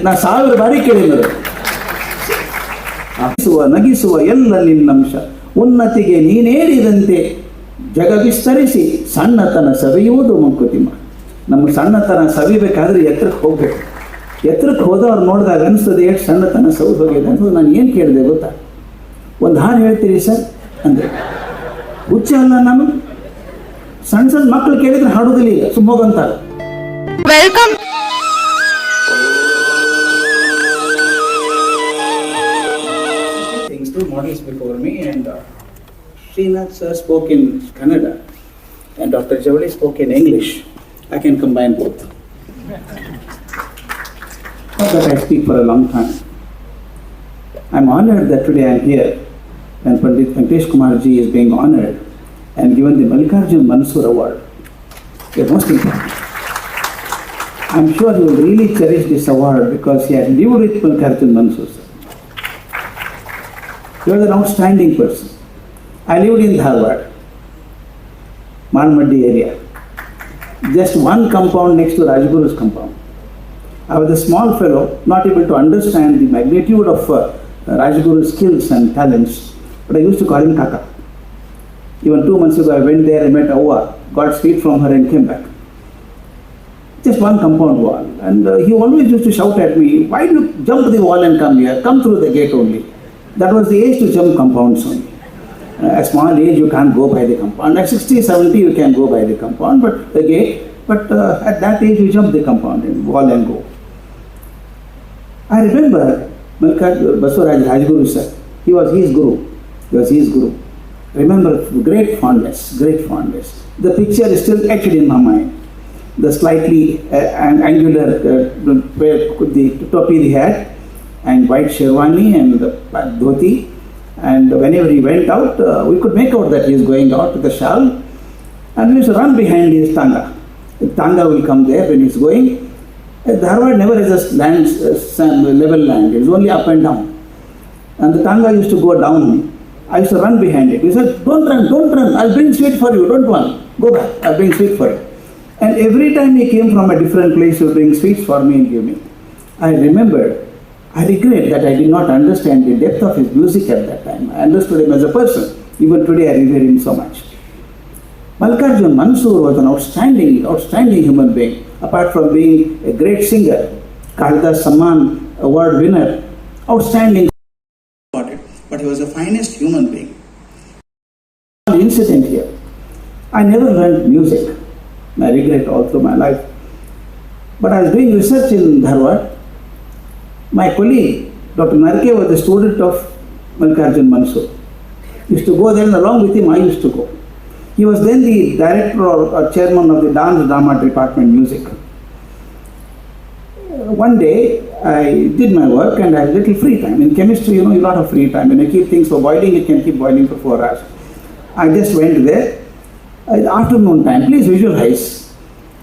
ನಾ 1000 ಬಾರಿ ಕೇಳಿದರು. ನಗಿಸುವ ಎಲ್ಲ ನಿನ್ನಂಶ, ಉನ್ನತಿಗೆ ನೀನೇರಿದಂತೆ ಜಗ ವಿಸ್ತರಿಸಿ ಸಣ್ಣತನ ಸವಿಯುವುದು ಮಂಕುತಿಮ್ಮ. ನಮ್ಮ ಸಣ್ಣತನ ಸವಿಬೇಕಾದ್ರೆ ಎತ್ತರಕ್ಕೆ ಹೋಗ್ಬೇಕು. ಎತ್ತರಕ್ಕೆ ಹೋದವ್ರು ನೋಡಿದಾಗ ಅನಿಸ್ತದೆ ಎಷ್ಟು ಸಣ್ಣತನ ಸೌದು ಹೋಗಿದೆ ಅಂತ. ನಾನು ಏನು ಕೇಳಿದೆ ಗೊತ್ತಾ, ಒಂದು ಹಾಡು ಹೇಳ್ತೀರಿ ಸರ್ ಅಂದರೆ, ಹುಚ್ಚ ಅಲ್ಲ ನಾನು? ಸಣ್ಣ ಸಣ್ಣ ಮಕ್ಕಳು ಕೇಳಿದ್ರೆ ಹಾಡೋದಿಲ್ಲ, ಈಗ ಸುಮ್ಮೋಗಂತಾರೆ. Welcome. Two models before me, and Srinath sir spoke in Kannada and Dr. Javali spoke in English. I can combine both. Not that I speak for a long time. I'm honored that today I'm here and Pandit Venkatesh Kumar ji is being honored and given the Mallikarjun Mansoor Award. It's most important. I'm sure you will really cherish this award because he had lived with Mallikarjun Mansoor. He was an outstanding person. I lived in Dharwad, Malmaddi area. Just one compound next to Rajguru's compound. I was a small fellow, not able to understand the magnitude of Rajguru's skills and talents, but I used to call him Kaka. Even 2 months ago I went there and met Avva, got sweet from her and came back. Just one compound wall. And he always used to shout at me, why do you jump the wall and come here? Come through the gate only. That was the age to jump compounds only. At small age you can't go by the compound. At 60, 70 you can go by the compound, but the gate. But at that age you jump the compound and wall and go. I remember Basuraj Rajguru sir. He was his guru. Remember, great fondness. The picture is still etched in my mind. The slightly angular the topi he had, and white sherwani and dhoti, and whenever he went out, we could make out that he is going out with the shawl, and we used to run behind his tanga. The tanga will come there when he is going. Dharwad never has a level land, it is only up and down, and the tanga used to go down. I used to run behind it. He said, don't run, I'll bring sweet for you, don't run, go back, I'll bring sweet for you. And every time he came from a different place, he would bring sweets for me and give me. I regret that I did not understand the depth of his music at that time. I understood him as a person. Even today I revere him so much. Mallikarjun Mansoor was an outstanding human being. Apart from being a great singer, Kalidas Samman Award winner, outstanding, but he was the finest human being. One incident here. I never learned music. I regret all through my life. But I was doing research in Dharwad. My colleague, Dr. Narke, was a student of Mallikarjun Mansoor. Used to go there, and along with him I used to go. He was then the director or chairman of the dance drama department music. One day I did my work and I had little free time. In chemistry, you lot of free time. When you keep things for boiling, it can keep boiling for 4 hours. I just went there. Afternoon time, please visualize.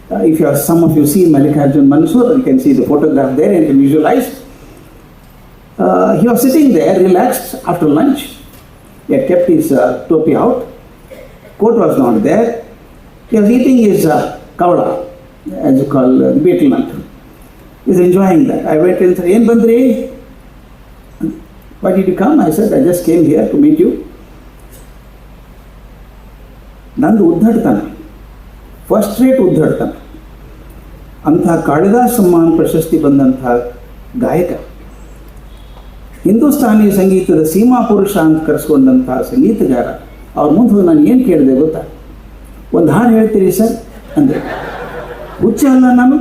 If some of you see Mallikarjun Mansoor, you can see the photograph there and you can visualize. He was sitting there relaxed after lunch. He had kept his topi out. Coat was not there. He was eating his kavada, as you call betel nut. He is enjoying that. I went and said, "Yen bandri? Why did you come?" I said, "I just came here to meet you." ನಂದು ಉದ್ದಾಡ್ತಾನೆ, first rate ಉದ್ದಾಡ್ತಾನೆ. ಅಂಥ ಕಾಳಿದಾಸ ಸಮ್ಮಾನ್ ಪ್ರಶಸ್ತಿ ಬಂದಂಥ ಗಾಯಕ, ಹಿಂದೂಸ್ತಾನಿ ಸಂಗೀತದ ಸೀಮಾ ಪುರುಷ ಅಂತ ಕರೆಸ್ಕೊಂಡಂಥ ಸಂಗೀತಗಾರ. ಅವ್ರ ಮುಂದೆ ನಾನು ಏನು ಕೇಳಿದೆ ಗೊತ್ತಾ, ಒಂದು ಹಾಡು ಹೇಳ್ತೀರಿ ಸರ್ ಅಂದರೆ, ಹುಚ್ಚ ಅಲ್ಲ ನಾನು?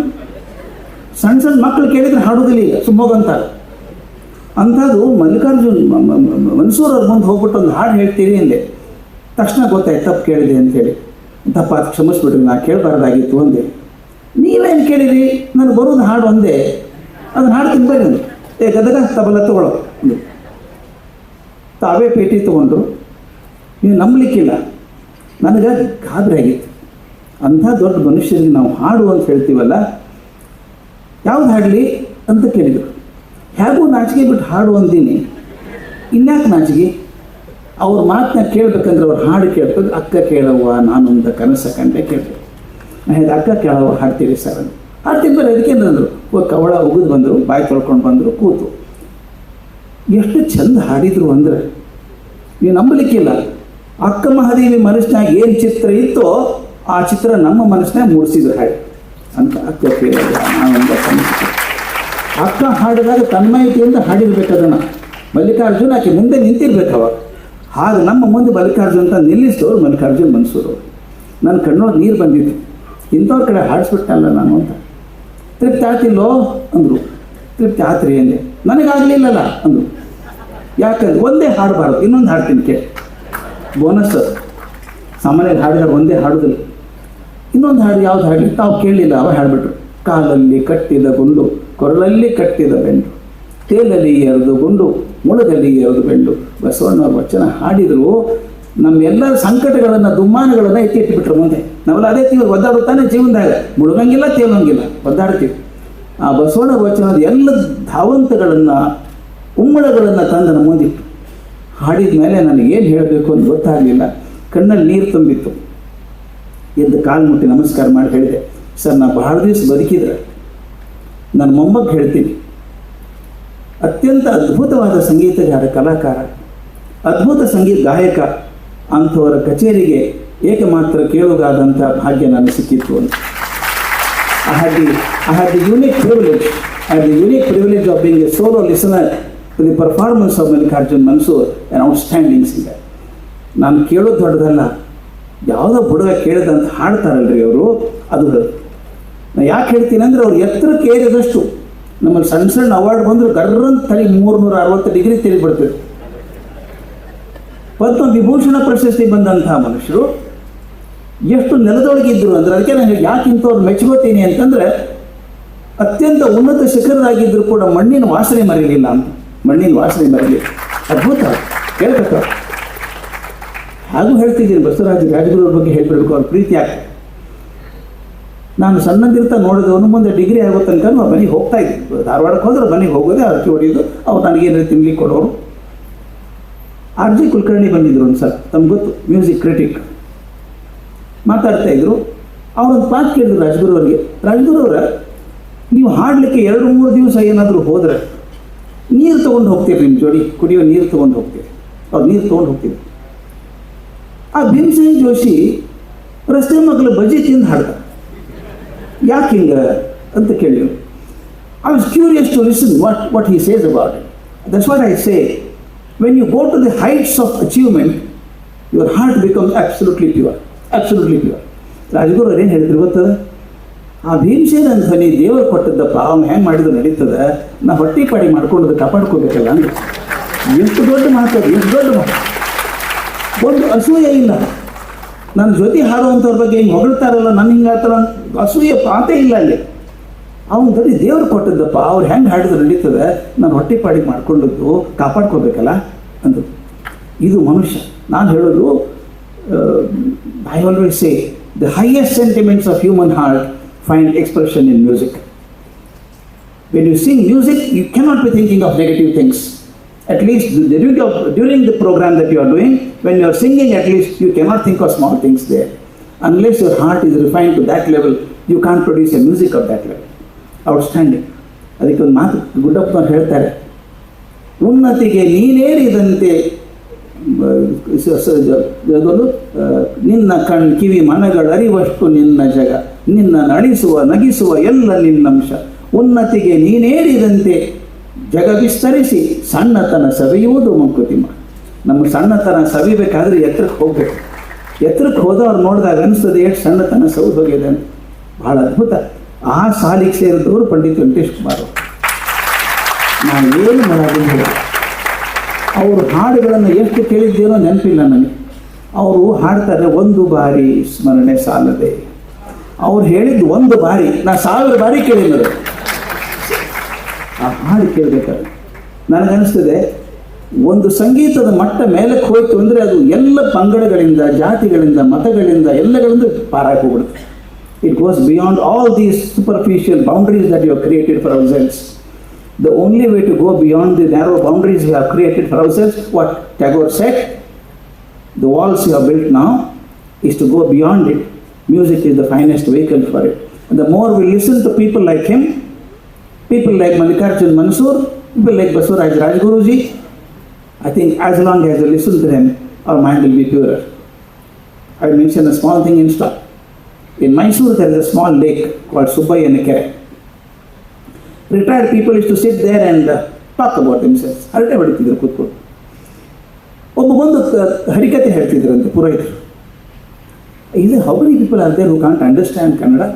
ಸಣ್ಣ ಮಕ್ಕಳು ಕೇಳಿದ್ರೆ ಹಾಡೋದಿಲ್ಲ, ಈಗ ಸುಮ್ಮೋಗಂತಾರೆ. ಅಂಥದ್ದು ಮಲ್ಲಿಕಾರ್ಜುನ್ ಮನ್ಸೂರ್ ಅವ್ರ ಮುಂದೆ ಹೋಗ್ಬಿಟ್ಟು ಒಂದು ಹಾಡು ಹೇಳ್ತೀರಿ ಅಂದೆ. ತಕ್ಷಣ ಗೊತ್ತಾಯ್ತು ತಪ್ಪು ಕೇಳಿದೆ ಅಂತೇಳಿ. ತಪ್ಪ ಅದು ಕ್ಷಮಿಸ್ಬಿಟ್ರಿ, ನಾ ಕೇಳಬಾರ್ದಾಗಿತ್ತು ಅಂದೆ. ನೀವೇನು ಕೇಳಿರಿ, ನನಗೆ ಬರೋದು ಹಾಡು ಒಂದೇ, ಅದನ್ನು ಹಾಡು ತಿನ್ಬೇಡಿ ಅಂದರು. ಗದಗ ತಬಲ ತೊಗೊಳ್ಳೋ ಅಂದರು. ತಾವೇ ಪೇಟಿ ತೊಗೊಂಡ್ರು. ನೀವು ನಂಬಲಿಕ್ಕಿಲ್ಲ, ನನಗೆ ಗಾಬರಿ ಆಗಿತ್ತು. ಅಂಥ ದೊಡ್ಡ ಮನುಷ್ಯರಿಗೆ ನಾವು ಹಾಡು ಅಂತ ಹೇಳ್ತೀವಲ್ಲ, ಯಾವ್ದು ಹಾಡಲಿ ಅಂತ ಕೇಳಿದರು. ಹೇಗೂ ನಾಚಿಕೆ ಬಿಟ್ಟು ಹಾಡು ಅಂದೀನಿ, ಇನ್ಯಾಕೆ ನಾಚಿಕೆ? ಅವ್ರ ಮಾತನ್ನ ಕೇಳಬೇಕಂದ್ರೆ ಅವ್ರು ಹಾಡು ಕೇಳ್ಬೇಕು. ಅಕ್ಕ ಕೇಳವ್ವ ನಾನೊಂದು ಕನಸ ಕಂಡೆ ಕೇಳಬೇಕು. ನಾನು ಹೇಳಿದೆ, ಅಕ್ಕ ಕೇಳವ್ವ ಹಾಡ್ತೀರಿ ಸರ್ ಅಂತ. ಹಾಡ್ತೀನಿ ಬರೀ. ಅದಕ್ಕೇನಂದರು, ಕವಳ ಉಗಿದು ಬಂದರು, ಬಾಯಿ ತೊಳ್ಕೊಂಡು ಬಂದರು, ಕೂತು. ಎಷ್ಟು ಚಂದ ಹಾಡಿದರು ಅಂದರೆ ನೀವು ನಂಬಲಿಕ್ಕಿಲ್ಲ. ಅಕ್ಕ ಮಹಾದೇವಿ ಮನಸ್ಸಿನಾಗ ಏನು ಚಿತ್ರ ಇತ್ತೋ ಆ ಚಿತ್ರ ನಮ್ಮ ಮನಸ್ಸಿನಾಗ ಮೂಡಿಸಿದ್ರು ಹಾಡಿ ಅಂತ ಅಕ್ಕ ಕೇಳಿದ. ಅಕ್ಕ ಹಾಡಿದಾಗ ತನ್ಮಯತೆಯಿಂದ ಹಾಡಿರ್ಬೇಕು ಅದನ್ನು. ಮಲ್ಲಿಕಾರ್ಜುನ ಆಕೆ ಮುಂದೆ ನಿಂತಿರ್ಬೇಕು ಅವಾಗ. ಹಾಗೆ ನಮ್ಮ ಮುಂದೆ ಮಲ್ಲಿಕಾರ್ಜುನ ಅಂತ ನಿಲ್ಲಿಸಿದವರು ಮಲ್ಲಿಕಾರ್ಜುನ್ ಮನ್ಸೂರವರು. ನನ್ನ ಕಣ್ಣೊಳಗೆ ನೀರು ಬಂದಿತ್ತು, ಇಂಥವ್ರ ಕಡೆ ಹಾಡಿಸ್ಬಿಟ್ಟಲ್ಲ ನಾನು ಅಂತ. ತೃಪ್ತಿ ಆತಿಲ್ಲೋ ಅಂದರು. ತೃಪ್ತಿ ಆತ್ರಿ ಅಂದೆ. ನನಗಾಗಲಿಲ್ಲಲ್ಲ ಅಂದರು. ಯಾಕಂದ್ರೆ ಒಂದೇ ಹಾಡಬಾರ್ದು, ಇನ್ನೊಂದು ಹಾಡ್ತೀನಿ ಕೇಳಿ, ಬೋನಸ್. ಸಾಮಾನ್ಯವಾಗಿ ಹಾಡಿದಾಗ ಒಂದೇ ಹಾಡೋದಿಲ್ಲ, ಇನ್ನೊಂದು ಹಾಡು ಯಾವ್ದು ಹಾಡಲಿ ತಾವು ಕೇಳಲಿಲ್ಲ, ಅವ ಹಾಡ್ಬಿಟ್ರು. ಕಾಲಲ್ಲಿ ಕಟ್ಟಿದ ಗುಂಡು, ಕೊರಳಲ್ಲಿ ಕಟ್ಟಿದ ಬೆಂಡು, ತೇಲಲ್ಲಿ ಎರೆದು ಗುಂಡು, ಮುಳದಲ್ಲಿ ಎರೆದು ಬೆಂಡು. ಬಸವಣ್ಣವ್ರ ವಚನ ಹಾಡಿದ್ರು. ನಮ್ಮೆಲ್ಲ ಸಂಕಟಗಳನ್ನು, ದುಮ್ಮಾನಗಳನ್ನು ಎತ್ತಿಟ್ಬಿಟ್ರು ಮುಂದೆ. ನಾವೆಲ್ಲ ಅದೇ ತೀವ್ರ ಒದ್ದಾಡುತ್ತಾನೆ ಜೀವನದಾಗ, ಮುಳುಗಂಗಿಲ್ಲ ತೇಲಂಗಿಲ್ಲ, ಒದ್ದಾಡ್ತೀವಿ. ಆ ಬಸವಣ್ಣ ವಚನದ ಎಲ್ಲ ಧಾವಂತಗಳನ್ನು, ಉಮ್ಮಳಗಳನ್ನು ತಂದು ನಮ್ಮ ಮುಂದಿಟ್ಟು ಹಾಡಿದ ಮೇಲೆ ನನಗೇನು ಹೇಳಬೇಕು ಅಂತ ಗೊತ್ತಾಗಲಿಲ್ಲ. ಕಣ್ಣಲ್ಲಿ ನೀರು ತುಂಬಿತ್ತು. ಎದ್ದು ಕಾಲು ಮುಟ್ಟಿ ನಮಸ್ಕಾರ ಮಾಡಿ ಹೇಳಿದೆ, ಸರ್ ನಾ ಬಹಳ ದಿವಸ ಬದುಕಿದ್ರೆ ನನ್ನ ಮೊಮ್ಮಗ ಹೇಳ್ತೀನಿ, ಅತ್ಯಂತ ಅದ್ಭುತವಾದ ಸಂಗೀತಗಾರ, ಕಲಾಕಾರ, ಅದ್ಭುತ ಸಂಗೀತ ಗಾಯಕ ಅಂಥವರ ಕಚೇರಿಗೆ ಏಕಮಾತ್ರ ಕೇಳುಗಾದಂಥ ಭಾಗ್ಯ ನನಗೆ ಸಿಕ್ಕಿತ್ತು ಅಂತ. I had the unique privilege of being a solo listener to the performance of Mallikarjun Mansoor, an outstanding singer. ನಾನು ಕೇಳೋದು ದೊಡ್ಡದಲ್ಲ, ಯಾವುದೋ ಹುಡುಗ ಕೇಳಿದಂತ ಹಾಡ್ತಾರಲ್ರಿ ಅವರು, ಅದು ನಾನು ಯಾಕೆ ಹೇಳ್ತೀನಿ ಅಂದರೆ ಅವ್ರು ಎತ್ತರಕ್ಕೆ ಏರಿದಷ್ಟು ನಮ್ಮಲ್ಲಿ ಸಣ್ಣ ಸಣ್ಣ ಅವಾರ್ಡ್ ಬಂದರೂ ಗರ್ರಂತ ತಲೆ 360 ಡಿಗ್ರಿ ತಿರುಗಿಬಿಡ್ತದೆ. ಪದ್ಮ ವಿಭೂಷಣ ಪ್ರಶಸ್ತಿ ಬಂದಂತಹ ಮನುಷ್ಯರು ಎಷ್ಟು ನೆಲದೊಳಗಿದ್ದರು ಅಂದರೆ, ಅದಕ್ಕೆ ನಾನು ಯಾಕೆ ಇಂಥವ್ರು ಮೆಚ್ಕೋತೀನಿ ಅಂತಂದರೆ, ಅತ್ಯಂತ ಉನ್ನತ ಶಿಖರರಾಗಿದ್ದರೂ ಕೂಡ ಮಣ್ಣಿನ ವಾಸನೆ ಮರೀಲಿಲ್ಲ ಅಂತ. ಮಣ್ಣಿನ ವಾಸನೆ ಮರೀಲಿಲ್ಲ. ಅದ್ಭುತ ಕೇಳ್ಬೇಕು. ಹಾಗೂ ಹೇಳ್ತಿದ್ದೀನಿ, ರಾಜಗುರುವ್ರ ಬಗ್ಗೆ ಹೇಳ್ಬಿಡ್ಬೇಕು, ಅವ್ರ ಪ್ರೀತಿ ಆಗ್ತದೆ. ನಾನು ಸಣ್ಣದಿರ್ತಾ ನೋಡಿದವನು ಮುಂದೆ ಡಿಗ್ರಿ ಆಗೋ ತನಕ ಅವ್ರ ಮನೆಗೆ ಹೋಗ್ತಾ ಇದ್ದೆ. ಧಾರವಾಡಕ್ಕೆ ಹೋದ್ರೆ ಮನೆಗೆ ಹೋಗೋದೇ, ಅರಕೆ ಹೊಡೆಯೋದು, ಅವ್ರು ನನಗೇನಾದ್ರು ತಿನ್ಲಿಕ್ಕೆ ಕೊಡೋರು. RG ಕುಲಕರ್ಣಿ ಬಂದಿದ್ರು ಒಂದು ಸಲ, ತಮ್ಗೆ ಗೊತ್ತು, ಮ್ಯೂಸಿಕ್ ಕ್ರಿಟಿಕ್. ಮಾತಾಡ್ತಾ ಇದ್ರು. ಅವರೊಂದು ಮಾತು ಕೇಳಿದ್ರು ರಾಜಗುರುವ್ರಿಗೆ, ರಾಜಗುರುವ್ರ ನೀವು ಹಾಡಲಿಕ್ಕೆ 2-3 ದಿವಸ ಏನಾದರೂ ಹೋದರೆ ನೀರು ತೊಗೊಂಡು ಹೋಗ್ತೀರಿ, ನಿಮ್ಮ ಜೋಡಿ ಕುಡಿಯೋ ನೀರು ತೊಗೊಂಡು ಹೋಗ್ತೀರಿ. ಅವ್ರು ನೀರು ತೊಗೊಂಡು ಹೋಗ್ತೀವಿ. ಆ ಭೀಮಸೇನ್ ಜೋಶಿ ರಸ್ತೆ ಮಕ್ಕಳು ಬಜ್ಜಿ ತಿಂದು ಹಾಡ್ತಾರೆ. ಯಾಕೆ ಹಿಂಗೆ ಅಂತ ಕೇಳಿದ್ರು. I was curious to listen what he says about it. That's what I say. When you go to the heights of achievement, your heart becomes absolutely pure. Absolutely pure. Rajguru ಏನು ಹೇಳಿದ್ರು ಗೊತ್ತದ? ಆ ಭೀಮಸೇನ ಧ್ವನಿ ದೇವರು ಕೊಟ್ಟದ್ದಪ್ಪ, ಅವ್ನು ಹೆಂಗೆ ಮಾಡಿದ್ರು ನಡೀತದೆ, ನಾ ಹೊಟ್ಟೆ ಪಾಡಿ ಮಾಡ್ಕೊಂಡು ಕಾಪಾಡ್ಕೋಬೇಕಲ್ಲ ಅಂದ್ರೆ. ಎಷ್ಟು ದೊಡ್ಡ ಮಾತು, ಎಷ್ಟು ದೊಡ್ಡ ಮಾತು. ಒಂದು ಅಸೂಯೆ ಇಲ್ಲ. ನನ್ನ ಜೊತೆ ಹಾಡುವಂಥವ್ರ ಬಗ್ಗೆ ಹಿಂಗೆ ಹೊಗಳ್ತಾರಲ್ಲ, ನನ್ನ ಹಿಂಗೆ ಆಡ್ತಾರ, ಅಸೂಯೆ ಪಾತೇ ಇಲ್ಲ ಅಲ್ಲಿ. ಅವನ ಧ್ವನಿ ದೇವ್ರು ಕೊಟ್ಟದ್ದಪ್ಪ, ಅವ್ರು ಹೆಂಗೆ ಹಾಡಿದ್ರು ನಡೀತದೆ, ನಾನು ಹೊಟ್ಟೆ ಪಾಡಿ ಮಾಡ್ಕೊಂಡದ್ದು ಕಾಪಾಡ್ಕೋಬೇಕಲ್ಲ ಅಂದರು. ಇದು ಮನುಷ್ಯ. ನಾನು ಹೇಳೋದು, I always say, the highest sentiments of human heart find expression in music. When you sing music, you cannot be thinking of negative things. At least during the program that you are doing, when you are singing, at least you cannot think of small things there. Unless your heart is refined to that level, you can't produce a music of that level. Outstanding. ಅದಕ್ಕೆ ಒಂದು ಮಾತು ಗುಡ್ಡಪ್ಪನವ್ರು ಹೇಳ್ತಾರೆ, ಉನ್ನತಿಗೆ ನೀನೇರಿದಂತೆ ನಿನ್ನ ಕಣ್ ಕಿವಿ ಮನಗಳ ಅರಿವಷ್ಟು ನಿನ್ನ ಜಗ, ನಿನ್ನ ನಳಿಸುವ ನಗಿಸುವ ಎಲ್ಲ ನಿನ್ನಂಶ, ಉನ್ನತಿಗೆ ನೀನೇರಿದಂತೆ ಜಗ ವಿಸ್ತರಿಸಿ ಸಣ್ಣತನ ಸವಿಯುವುದು ಮಂಕುತಿಮ್ಮ. ನಮ್ಮ ಸಣ್ಣತನ ಸವಿಬೇಕಾದ್ರೆ ಎತ್ತರಕ್ಕೆ ಹೋಗ್ಬೇಕು. ಎತ್ತರಕ್ಕೆ ಹೋದವ್ರು ನೋಡಿದಾಗ ಅನಿಸ್ತದೆ ಎಷ್ಟು ಸಣ್ಣತನ ಸೌದು ಹೋಗಿದೆ ಅಂತ. ಭಾಳ ಅದ್ಭುತ. ಆ ಸಾಲಿಗೆ ಸೇರಿದವರು ಪಂಡಿತ್ ವೆಂಕಟೇಶ್ ಕುಮಾರ್. ನಾವು ಏನು ಮಾಡೋದಿಲ್ಲ. ಅವರು ಹಾಡುಗಳನ್ನು ಎಷ್ಟು ಕೇಳಿದ್ದೇನೋ ನೆನಪಿಲ್ಲ ನನಗೆ. ಅವರು ಹಾಡ್ತಾರೆ, ಒಂದು ಬಾರಿ ಸ್ಮರಣೆ ಸಾಲದೆ. ಅವ್ರು ಹೇಳಿದ್ದು ಒಂದು ಬಾರಿ, ನಾ 1000 ಬಾರಿ ಕೇಳಿದ್ರು. ಆ ಹಾಡು ಕೇಳಬೇಕಾದ್ರೆ ನನಗನ್ನಿಸ್ತದೆ, ಒಂದು ಸಂಗೀತದ ಮಟ್ಟ ಮೇಲಕ್ಕೆ ಹೋಯ್ತು ಅಂದರೆ ಅದು ಎಲ್ಲ ಪಂಗಡಗಳಿಂದ, ಜಾತಿಗಳಿಂದ, ಮತಗಳಿಂದ, ಎಲ್ಲಗಳಿಂದ ಪಾರಾಗಿ ಹೋಗ್ಬಿಡುತ್ತೆ. It goes beyond all these superficial boundaries that you have created for ourselves. The only way to go beyond the narrow boundaries we have created for ourselves, what Tagore said, the walls you have built now, is to go beyond it. Music is the finest vehicle for it. And the more we listen to people like him, people like Mallikarjun Mansoor, people like Basuraj Rajguruji. I think as long as we listen to them, our mind will be purer. I will mention a small thing in stop. In Mysore, there is a small lake called Subbayanakere. Retired people used to sit there and talk about themselves. ಹರಟೆ ಹೊಡಿತಿದ್ರು ಕೂತ್ಕೊಂಡು. ಒಬ್ಬ ಬಂದು ಹರಿಕತೆ ಹೇಳ್ತಿದ್ರಂತೆ ಪುರೋಹಿತರು. Is how many people are there who can't understand Kannada?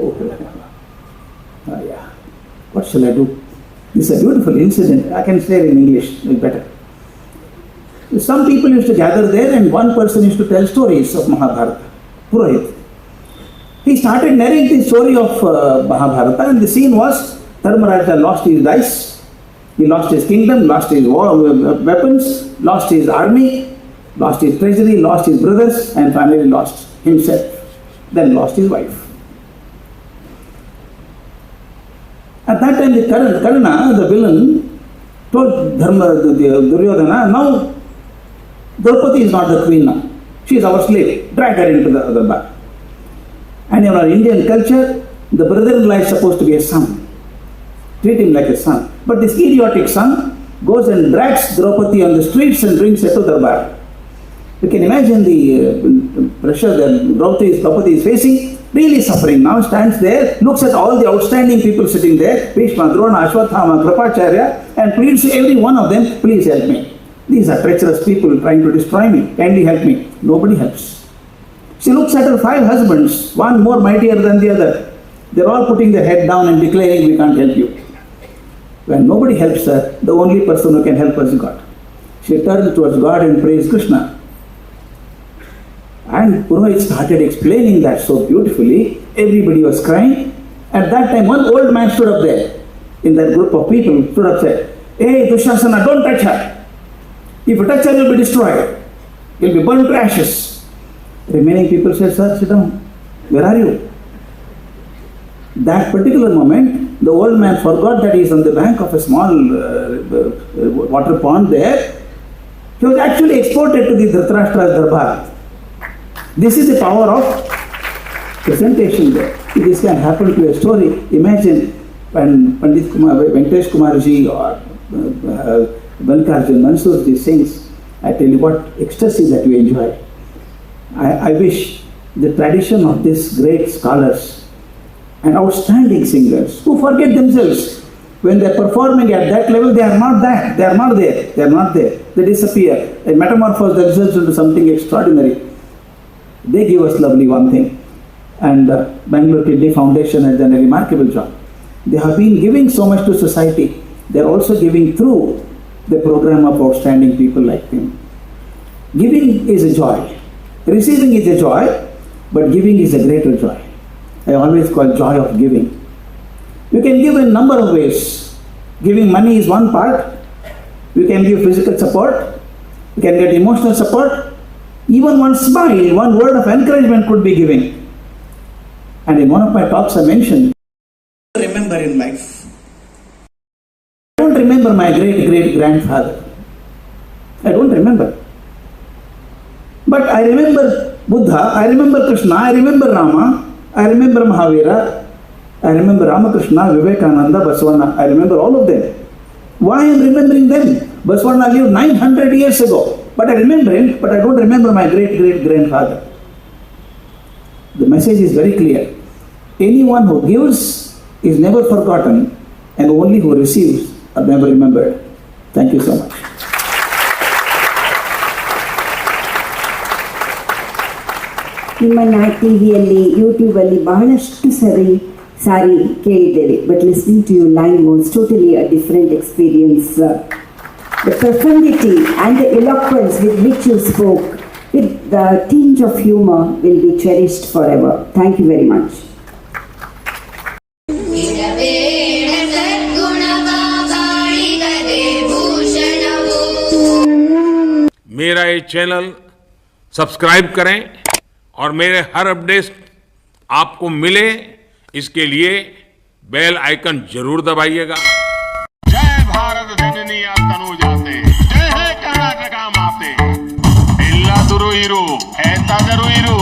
Oh, yeah. What shall I do? This is a beautiful incident. I can say it in English, it's better. Some people used to gather there and one person used to tell stories of Mahabharata, Purohit. He started narrating the story of Mahabharata, and the scene was Dharmaraja lost his dice, he lost his kingdom, lost his weapons, lost his army, lost his treasury, lost his brothers, and finally lost himself, then lost his wife. At that time, the Karna, the villain, told Duryodhana, now Draupadi is not the queen now. She is our slave. Drag her into the other bar. And in our Indian culture, the brother-in-law is supposed to be a son. Treat him like a son. But this idiotic son goes and drags Draupadi on the streets and brings her to the bar. You can imagine the pressure that Draupadi is facing. Really suffering now, stands there, looks at all the outstanding people sitting there, Bhishma, Drona, Ashwathama, Kripacharya, and pleads to every one of them, please help me. These are treacherous people trying to destroy me. Kindly help me. Nobody helps. She looks at her 5 husbands, one more mightier than the other. They're all putting their head down and declaring, we can't help you. When nobody helps her, the only person who can help us is God. She turned towards God and praised Krishna. And Purohit started explaining that so beautifully. Everybody was crying. At that time, one old man stood up there in that group of people, stood up and said, hey, Dushasana, don't touch her. If you touch her, you'll be destroyed. You'll be burned to ashes. Remaining people said, sir, sit down. Where are you? That particular moment, the old man forgot that he is on the bank of a small water pond there. He was actually exported to the Dhritarashtra's darbar. This is the power of presentation there. If this can happen to a story, imagine when Pandit Venkatesh Kumarji or Mallikarjun Mansoor sings, I tell you what ecstasy that we enjoy. I wish the tradition of these great scholars and outstanding singers who forget themselves when they are performing at that level, they are not that, they are not there, they are not there, they disappear, they metamorphose themselves into something extraordinary. They give us lovely one thing, and Bangalore Kidney Foundation has done a remarkable job. They have been giving so much to society. They are also giving through the program of outstanding people like them. Giving is a joy. Receiving is a joy, but giving is a greater joy. I always call joy of giving. You can give in a number of ways. Giving money is one part. You can give physical support. You can get emotional support. Even one smile, one word of encouragement could be giving. And in one of my talks I mentioned, remember in life. I don't remember my great-great-grandfather. I don't remember. But I remember Buddha, I remember Krishna, I remember Rama, I remember Mahavira, I remember Ramakrishna, Vivekananda, Basavana. I remember all of them. Why I am remembering them? Basavana lived 900 years ago. But I remember him, but I don't remember my great-great-grandfather. The message is very clear. Anyone who gives is never forgotten, and only who receives are never remembered. Thank you so much. ನಿಮ್ಮನ್ನು ಟಿವಿಯಲ್ಲಿ ಯೂಟ್ಯೂಬಲ್ಲಿ ಬಹಳಷ್ಟು ಸಾರಿ ಕೇಳಿದ್ದೇವೆ, but listening to you live was totally a different experience. The profundity and the eloquence with which you spoke, with the tinge of humor, will be cherished forever. Thank you very much. मेरा ये channel subscribe करें और मेरे हर update आपको मिले, इसके लिए bell icon जरूर दबाइएगा. जय भारत जननिया तनु जाते, जय है कर्नाटका माते, इल्ला दुरु इरू, ऐता जरू इरू,